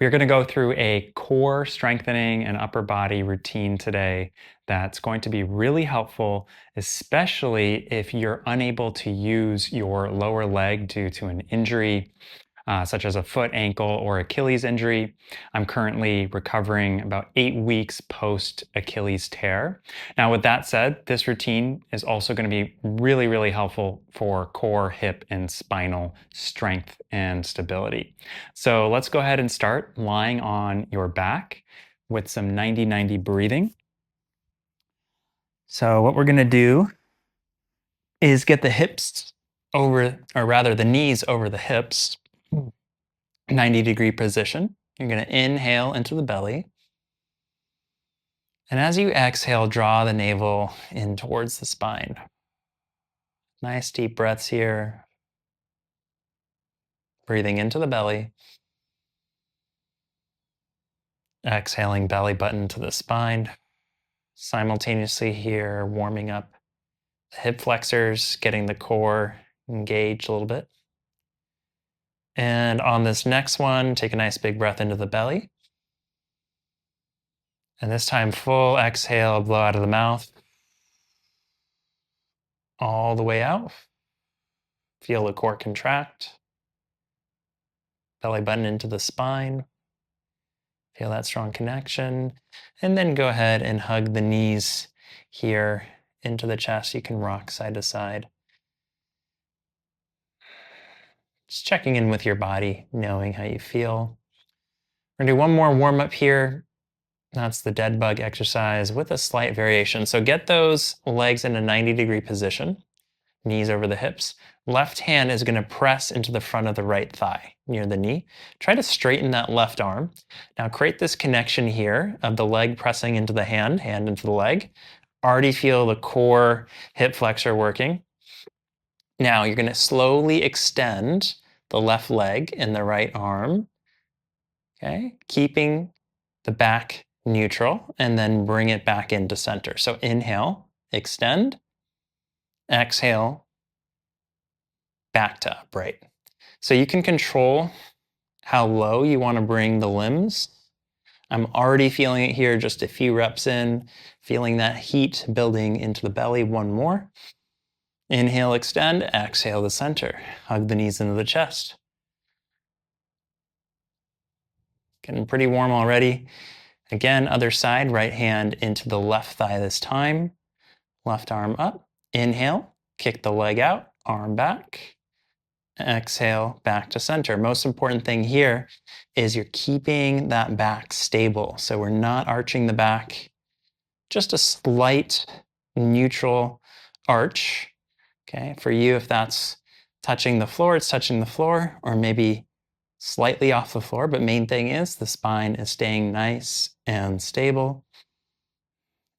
We're going to go through a core strengthening and upper body routine today that's going to be really helpful, especially if you're unable to use your lower leg due to an injury, such as a foot, ankle, or Achilles injury. I'm currently recovering about 8 weeks post Achilles tear. Now, with that said, this routine is also going to be really, really helpful for core, hip, and spinal strength and stability. So let's go ahead and start lying on your back with some 90-90 breathing. So what we're going to do is get the hips over, or rather the knees over the hips, 90-degree position. You're going to inhale into the belly. And as you exhale, draw the navel in towards the spine. Nice deep breaths here. Breathing into the belly. Exhaling, belly button to the spine. Simultaneously here, warming up the hip flexors, getting the core engaged a little bit. And on this next one, take a nice big breath into the belly. And this time, full exhale, blow out of the mouth. All the way out. Feel the core contract. Belly button into the spine. Feel that strong connection. And then go ahead and hug the knees here into the chest. You can rock side to side. Just checking in with your body, knowing how you feel. We're gonna do one more warm up here. That's the dead bug exercise with a slight variation. So get those legs in a 90-degree position, knees over the hips. Left hand is going to press into the front of the right thigh near the knee. Try to straighten that left arm. Now create this connection here of the leg pressing into the hand into the leg. Already feel the core hip flexor working. Now you're going to slowly extend the left leg and the right arm. Okay, keeping the back neutral, and then bring it back into center. So inhale, extend, exhale, back to upright. So you can control how low you want to bring the limbs. I'm already feeling it here, just a few reps in, feeling that heat building into the belly. One more. Inhale, extend, exhale to center. Hug the knees into the chest. Getting pretty warm already. Again, other side, right hand into the left thigh this time. Left arm up. Inhale, kick the leg out, arm back. Exhale, back to center. Most important thing here is you're keeping that back stable. So we're not arching the back, just a slight neutral arch. Okay, for you, if that's touching the floor, it's touching the floor, or maybe slightly off the floor, but main thing is the spine is staying nice and stable.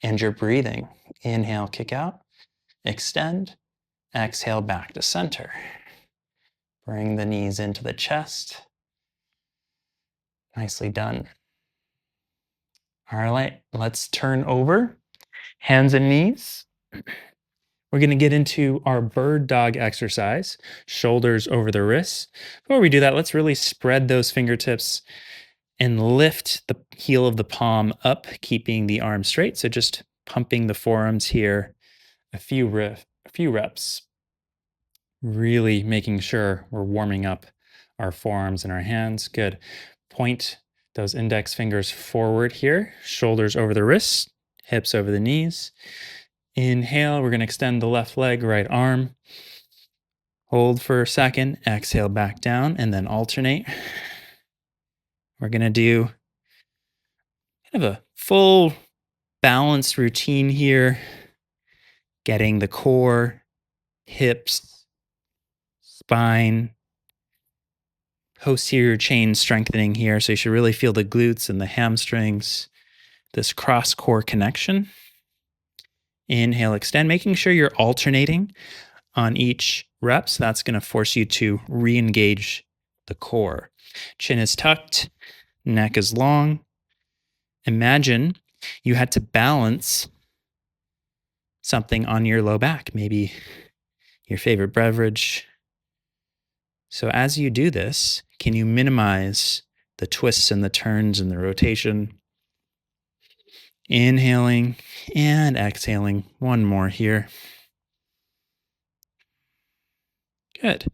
And you're breathing. Inhale, kick out, extend, exhale, back to center. Bring the knees into the chest. Nicely done. All right, let's turn over, hands and knees. We're going to get into our bird dog exercise, shoulders over the wrists. Before we do that, let's really spread those fingertips and lift the heel of the palm up, keeping the arm straight. So just pumping the forearms here, a few reps, really making sure we're warming up our forearms and our hands. Good. Point those index fingers forward here, shoulders over the wrists, hips over the knees. Inhale, we're going to extend the left leg, right arm. Hold for a second, exhale back down, and then alternate. We're going to do kind of a full balanced routine here, getting the core, hips, spine, posterior chain strengthening here. So you should really feel the glutes and the hamstrings, this cross core connection. Inhale, extend, making sure you're alternating on each rep. So that's going to force you to re-engage the core. Chin is tucked, neck is long. Imagine you had to balance something on your low back, maybe your favorite beverage. So as you do this, can you minimize the twists and the turns and the rotation. Inhaling and exhaling. One more here. Good.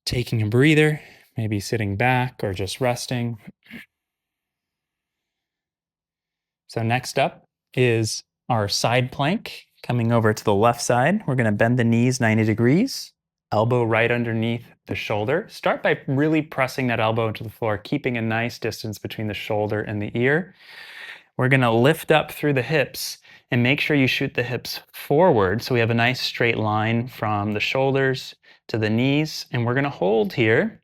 Taking a breather, maybe sitting back or just resting. So next up is our side plank. Coming over to the left side, we're going to bend the knees 90 degrees, elbow right underneath the shoulder. Start by really pressing that elbow into the floor, keeping a nice distance between the shoulder and the ear. We're going to lift up through the hips and make sure you shoot the hips forward so we have a nice straight line from the shoulders to the knees. And we're going to hold here.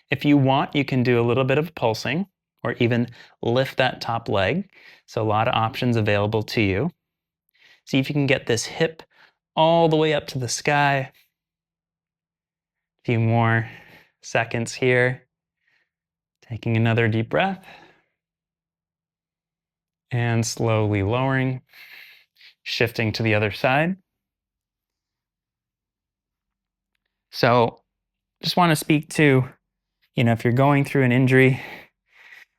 If you want, you can do a little bit of pulsing or even lift that top leg. So a lot of options available to you. See if you can get this hip all the way up to the sky. A few more seconds here. Taking another deep breath. And slowly lowering, shifting to the other side. So just want to speak to, if you're going through an injury,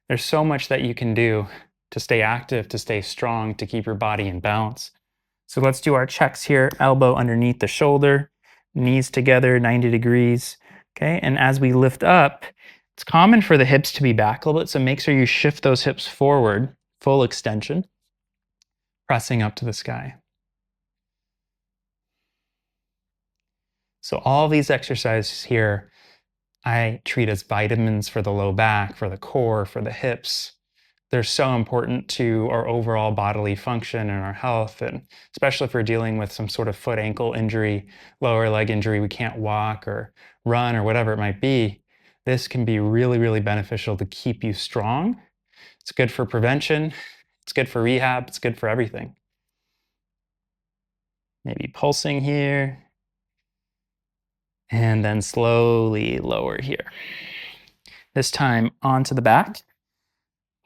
there's so much that you can do to stay active, to stay strong, to keep your body in balance. So let's do our checks here. Elbow underneath the shoulder, knees together, 90 degrees. Okay, and as we lift up, it's common for the hips to be back a little bit, so make sure you shift those hips forward, full extension, pressing up to the sky. So all these exercises here, I treat as vitamins for the low back, for the core, for the hips. They're so important to our overall bodily function and our health, and especially if we're dealing with some sort of foot ankle injury, lower leg injury, we can't walk or run or whatever it might be. This can be really, really beneficial to keep you strong. It's good for prevention. It's good for rehab. It's good for everything. Maybe pulsing here. And then slowly lower here. This time onto the back.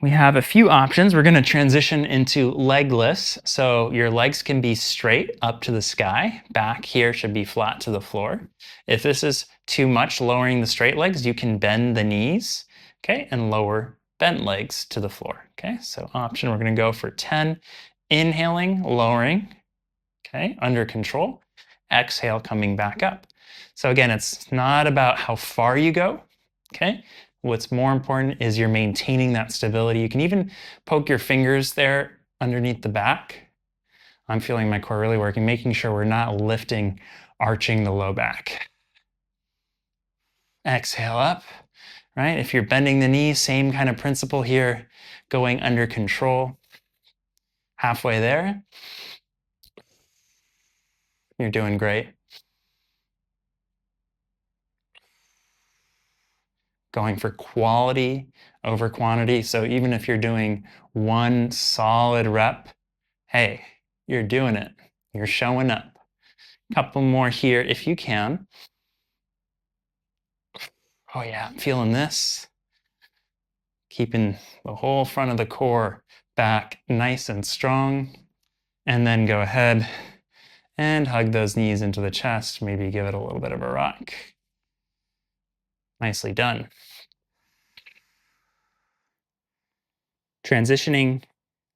We have a few options. We're going to transition into legless. So your legs can be straight up to the sky. Back here should be flat to the floor. If this is too much, lowering the straight legs, you can bend the knees, okay, and lower bent legs to the floor. Okay, so option, we're going to go for 10. Inhaling, lowering, okay, under control. Exhale, coming back up. So again, it's not about how far you go, okay? What's more important is you're maintaining that stability. You can even poke your fingers there underneath the back. I'm feeling my core really working, making sure we're not lifting, arching the low back. Exhale up, right? If you're bending the knee, same kind of principle here, going under control. Halfway there. You're doing great. Going for quality over quantity. So even if you're doing one solid rep, hey, you're doing it. You're showing up. Couple more here if you can. Oh yeah, feeling this. Keeping the whole front of the core back nice and strong. And then go ahead and hug those knees into the chest. Maybe give it a little bit of a rock. Nicely done. Transitioning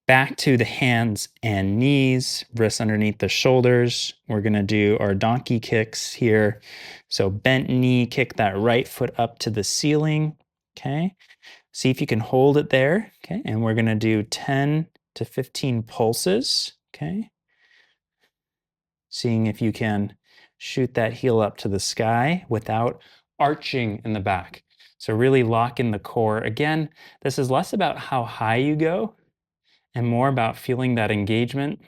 back to the hands and knees, wrists underneath the shoulders. We're going to do our donkey kicks here. So bent knee, kick that right foot up to the ceiling. Okay. See if you can hold it there. Okay. And we're going to do 10 to 15 pulses. Okay. Seeing if you can shoot that heel up to the sky without arching in the back. So really lock in the core. Again, this is less about how high you go and more about feeling that engagement,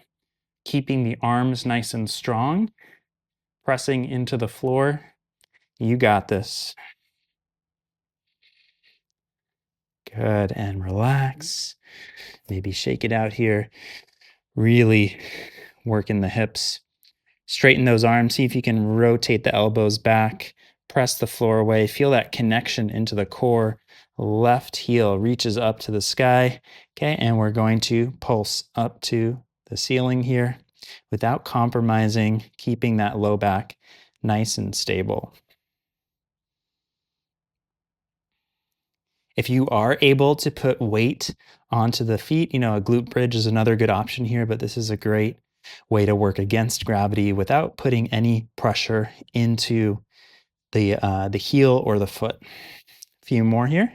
keeping the arms nice and strong, pressing into the floor. You got this. Good, and relax. Maybe shake it out here. Really working the hips. Straighten those arms. See if you can rotate the elbows back. Press the floor away. Feel that connection into the core. Left heel reaches up to the sky. Okay, and we're going to pulse up to the ceiling here without compromising, keeping that low back nice and stable. If you are able to put weight onto the feet, a glute bridge is another good option here, but this is a great way to work against gravity without putting any pressure into the heel or the foot. A few more here.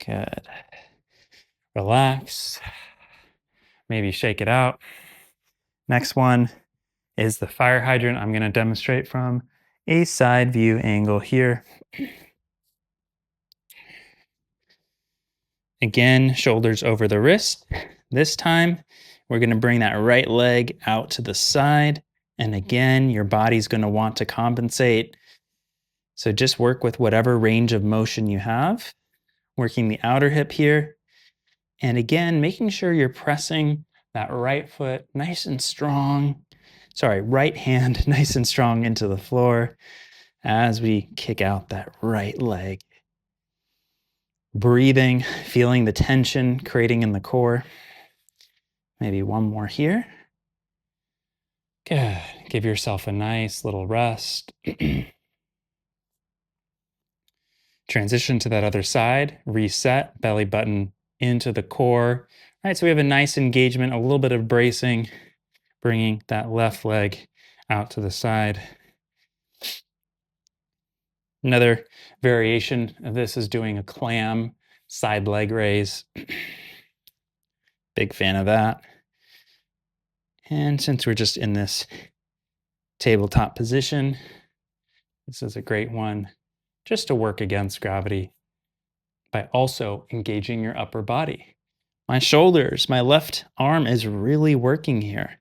Good. Relax. Maybe shake it out. Next one is the fire hydrant. I'm going to demonstrate from a side view angle here. Again, shoulders over the wrist. This time, we're going to bring that right leg out to the side. And again, your body's going to want to compensate. So just work with whatever range of motion you have, working the outer hip here. And again, making sure you're pressing that right foot nice and strong. Right hand nice and strong into the floor as we kick out that right leg. Breathing, feeling the tension creating in the core. Maybe one more here. Good. Give yourself a nice little rest. Transition to that other side. Reset, belly button into the core. All right, so we have a nice engagement, a little bit of bracing, bringing that left leg out to the side. Another variation of this is doing a clam side leg raise. Big fan of that. And since we're just in this tabletop position, this is a great one just to work against gravity by also engaging your upper body. My shoulders, my left arm is really working here.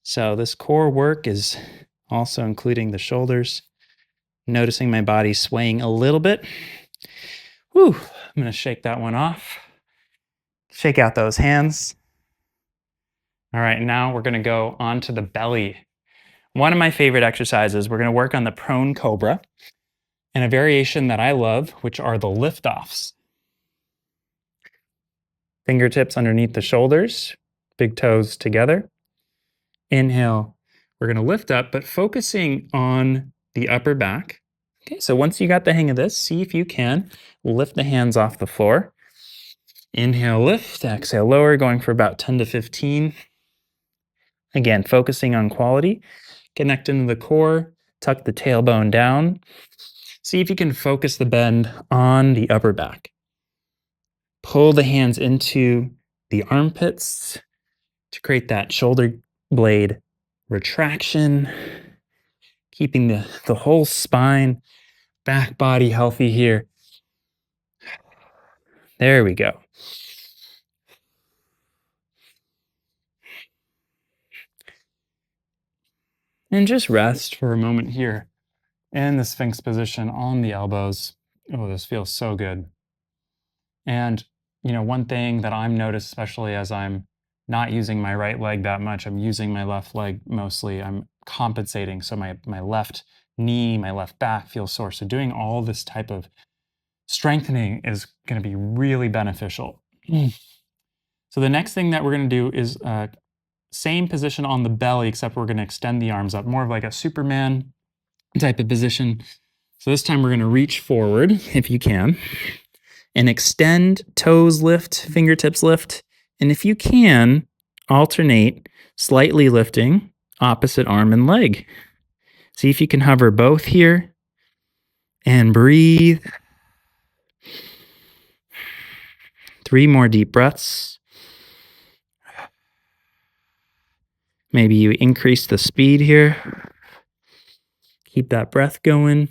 So this core work is also including the shoulders. Noticing my body swaying a little bit. Whew, I'm going to shake that one off. Shake out those hands. All right, now we're going to go onto the belly. One of my favorite exercises, we're going to work on the prone cobra and a variation that I love, which are the lift-offs. Fingertips underneath the shoulders, big toes together. Inhale, we're going to lift up, but focusing on the upper back. Okay, so once you got the hang of this, see if you can lift the hands off the floor. Inhale, lift, exhale, lower, going for about 10 to 15. Again, focusing on quality. Connect into the core, tuck the tailbone down. See if you can focus the bend on the upper back. Pull the hands into the armpits to create that shoulder blade retraction, keeping the whole spine, back body healthy here. There we go. And just rest for a moment here in the Sphinx position on the elbows. Oh, this feels so good. And, one thing that I'm noticed, especially as I'm not using my right leg that much, I'm using my left leg mostly, I'm compensating. So my left knee, my left back feels sore. So doing all this type of strengthening is going to be really beneficial. So the next thing that we're going to do is same position on the belly, except we're going to extend the arms up, more of like a Superman type of position. So this time we're going to reach forward, if you can, and extend, toes lift, fingertips lift. And if you can, alternate slightly lifting opposite arm and leg. See if you can hover both here and breathe. 3 more deep breaths. Maybe you increase the speed here. Keep that breath going.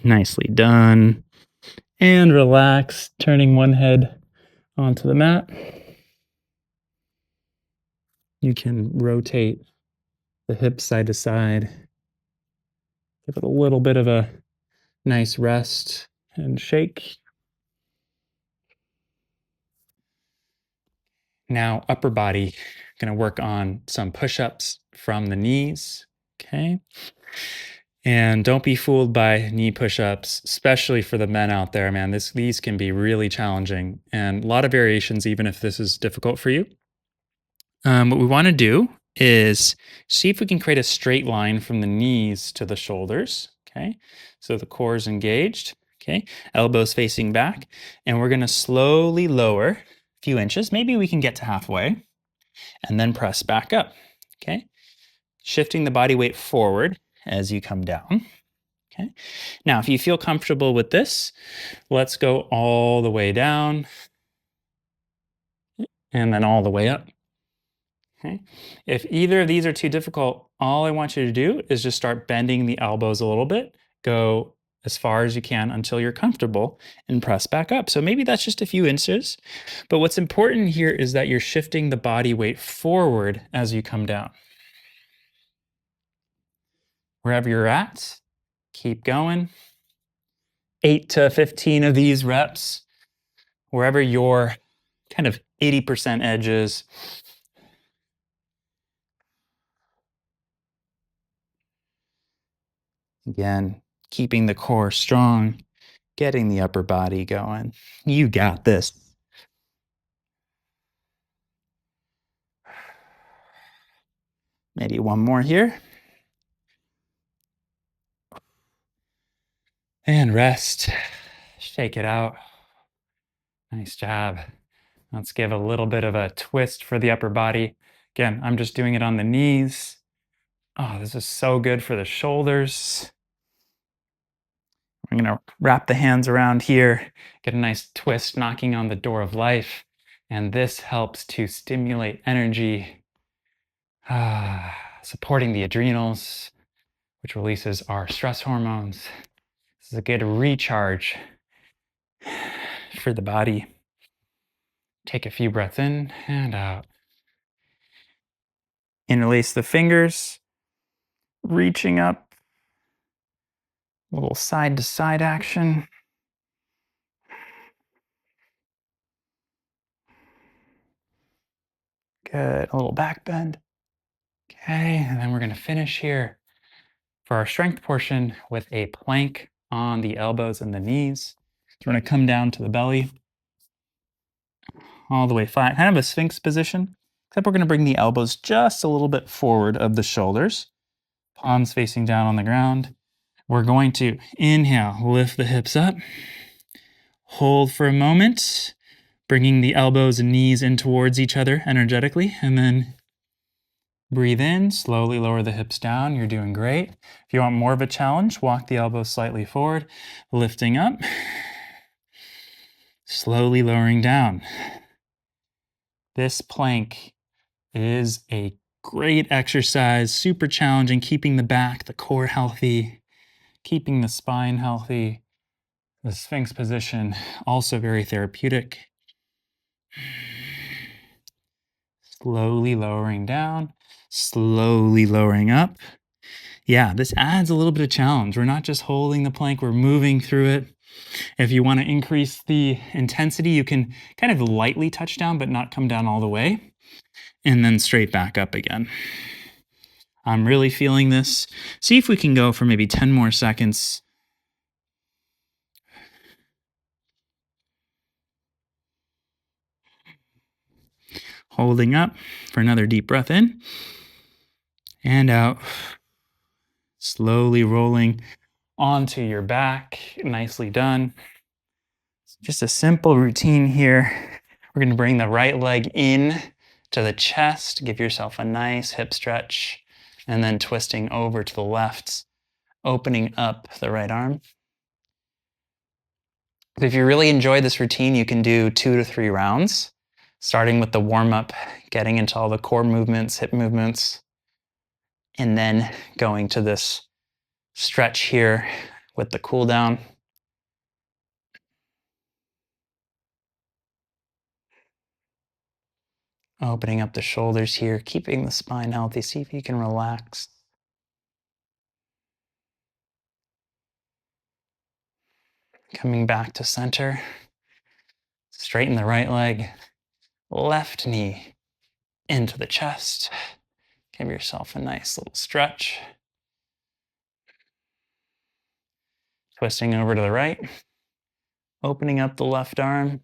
Nicely done. And relax, turning one head onto the mat. You can rotate the hips side to side. Give it a little bit of a nice rest and shake. Now, upper body, going to work on some push-ups from the knees, okay? And don't be fooled by knee push-ups, especially for the men out there, man. These can be really challenging and a lot of variations, even if this is difficult for you. What we want to do is see if we can create a straight line from the knees to the shoulders, Okay, so the core is engaged. Okay, elbows facing back, and we're going to slowly lower a few inches. Maybe we can get to halfway, and then press back up. Okay, shifting the body weight forward as you come down. Okay, now if you feel comfortable with this, let's go all the way down and then all the way up. Okay. If either of these are too difficult, all I want you to do is just start bending the elbows a little bit. Go as far as you can until you're comfortable and press back up. So maybe that's just a few inches. But what's important here is that you're shifting the body weight forward as you come down. Wherever you're at, keep going. 8 to 15 of these reps, wherever your kind of 80% edge is. Again, keeping the core strong, getting the upper body going. You got this. Maybe one more here. And rest. Shake it out. Nice job. Let's give a little bit of a twist for the upper body. Again, I'm just doing it on the knees. Oh, this is so good for the shoulders. I'm going to wrap the hands around here, get a nice twist knocking on the door of life. And this helps to stimulate energy, supporting the adrenals, which releases our stress hormones. This is a good recharge for the body. Take a few breaths in and out. Interlace the fingers, reaching up, a little side to side action. Good, a little back bend. Okay, and then we're going to finish here for our strength portion with a plank on the elbows and the knees. So we're going to come down to the belly, all the way flat, kind of a sphinx position, except we're going to bring the elbows just a little bit forward of the shoulders, palms facing down on the ground. We're going to inhale, lift the hips up, hold for a moment, bringing the elbows and knees in towards each other energetically, and then breathe in, slowly lower the hips down. You're doing great. If you want more of a challenge, walk the elbows slightly forward, lifting up, slowly lowering down. This plank is a great exercise, super challenging, keeping the back, the core healthy, keeping the spine healthy. The Sphinx position, also very therapeutic. Slowly lowering down, slowly lowering up. Yeah, this adds a little bit of challenge. We're not just holding the plank, we're moving through it. If you want to increase the intensity, you can kind of lightly touch down, but not come down all the way. And then straight back up again. I'm really feeling this. See if we can go for maybe 10 more seconds. Holding up for another deep breath in and out. Slowly rolling onto your back. Nicely done. Just a simple routine here. We're going to bring the right leg in to the chest. Give yourself a nice hip stretch. And then twisting over to the left, opening up the right arm. If you really enjoy this routine, you can do 2 to 3 rounds, starting with the warm-up, getting into all the core movements, hip movements, and then going to this stretch here with the cool down. Opening up the shoulders here, keeping the spine healthy. See if you can relax. Coming back to center. Straighten the right leg. Left knee into the chest. Give yourself a nice little stretch. Twisting over to the right. Opening up the left arm.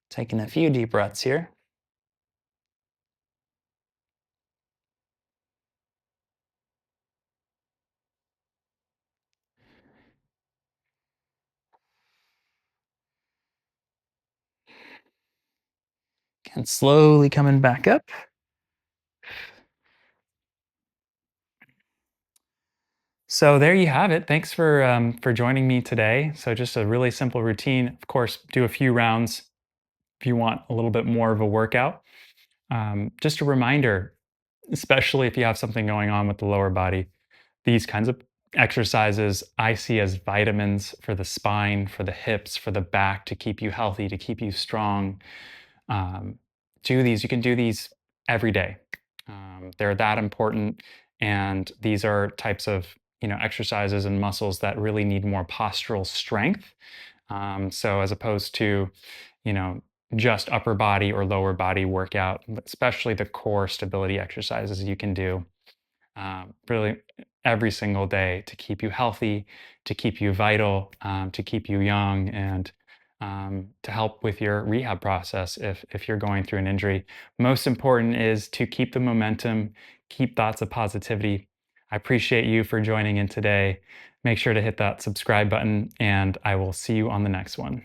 Taking a few deep breaths here. And slowly coming back up. So there you have it. Thanks for joining me today. So just a really simple routine. Of course, do a few rounds if you want a little bit more of a workout. Just a reminder, especially if you have something going on with the lower body, these kinds of exercises I see as vitamins for the spine, for the hips, for the back to keep you healthy, to keep you strong. Um, do these. You can do these every day. They're that important, and these are types of exercises and muscles that really need more postural strength. So as opposed to you know just upper body or lower body workout, especially the core stability exercises you can do really every single day to keep you healthy, to keep you vital, to keep you young, and to help with your rehab process if you're going through an injury. Most important is to keep the momentum, keep thoughts of positivity. I appreciate you for joining in today. Make sure to hit that subscribe button, and I will see you on the next one.